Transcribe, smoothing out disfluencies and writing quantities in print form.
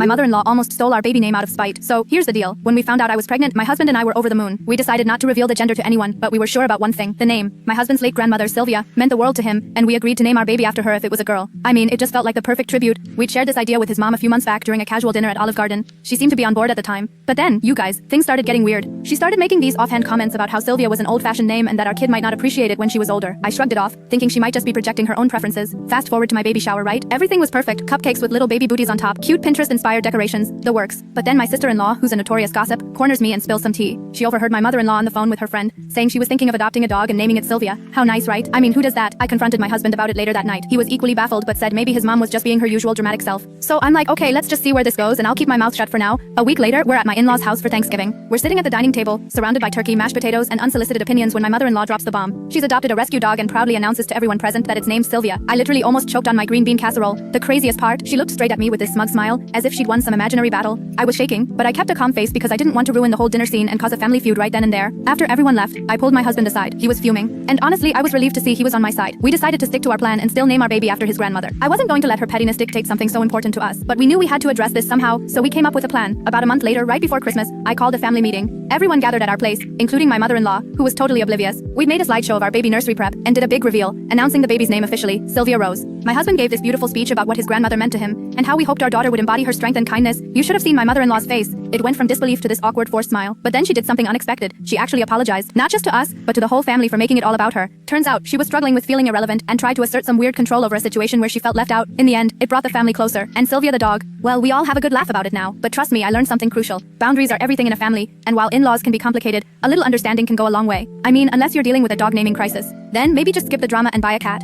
My mother-in-law almost stole our baby name out of spite. So, here's the deal. When we found out I was pregnant, my husband and I were over the moon. We decided not to reveal the gender to anyone, but we were sure about one thing, the name. My husband's late grandmother, Sylvia, meant the world to him, and we agreed to name our baby after her if it was a girl. I mean, it just felt like the perfect tribute. We'd shared this idea with his mom a few months back during a casual dinner at Olive Garden. She seemed to be on board at the time. But then, you guys, things started getting weird. She started making these offhand comments about how Sylvia was an old-fashioned name and that our kid might not appreciate it when she was older. I shrugged it off, thinking she might just be projecting her own preferences. Fast forward to my baby shower, right? Everything was perfect. Cupcakes with little baby booties on top, cute Pinterest-inspired decorations, the works. But then my sister-in-law, who's a notorious gossip, corners me and spills some tea. She overheard my mother-in-law on the phone with her friend, saying she was thinking of adopting a dog and naming it Sylvia. How nice, right? I mean, who does that? I confronted my husband about it later that night. He was equally baffled but said maybe his mom was just being her usual dramatic self. So I'm like, okay, let's just see where this goes and I'll keep my mouth shut for now. A week later, we're at my in-laws' house for Thanksgiving. We're sitting at the dining table, surrounded by turkey, mashed potatoes, and unsolicited opinions when my mother-in-law drops the bomb. She's adopted a rescue dog and proudly announces to everyone present that it's named Sylvia. I literally almost choked on my green bean casserole. The craziest part, she looked straight at me with this smug smile, as if she'd won some imaginary battle. I was shaking, but I kept a calm face because I didn't want to ruin the whole dinner scene and cause a family feud right then and there. After everyone left, I pulled my husband aside. He was fuming. And honestly, I was relieved to see he was on my side. We decided to stick to our plan and still name our baby after his grandmother. I wasn't going to let her pettiness dictate something so important to us, but we knew we had to address this somehow, so we came up with a plan. About a month later, right before Christmas, I called a family meeting. Everyone gathered at our place, including my mother-in-law, who was totally oblivious. We'd made a slideshow of our baby nursery prep and did a big reveal, announcing the baby's name officially, Sylvia Rose. My husband gave this beautiful speech about what his grandmother meant to him and how we hoped our daughter would embody her strength and kindness. You should have seen my mother-in-law's face. It went from disbelief to this awkward forced smile. But then she did something unexpected. She actually apologized, not just to us, but to the whole family for making it all about her. Turns out, she was struggling with feeling irrelevant and tried to assert some weird control over a situation where she felt left out. In the end, it brought the family closer. And Sylvia the dog, well, we all have a good laugh about it now. But trust me, I learned something crucial. Boundaries are everything in a family, and while in-laws can be complicated, a little understanding can go a long way. I mean, unless you're dealing with a dog naming crisis. Then maybe just skip the drama and buy a cat.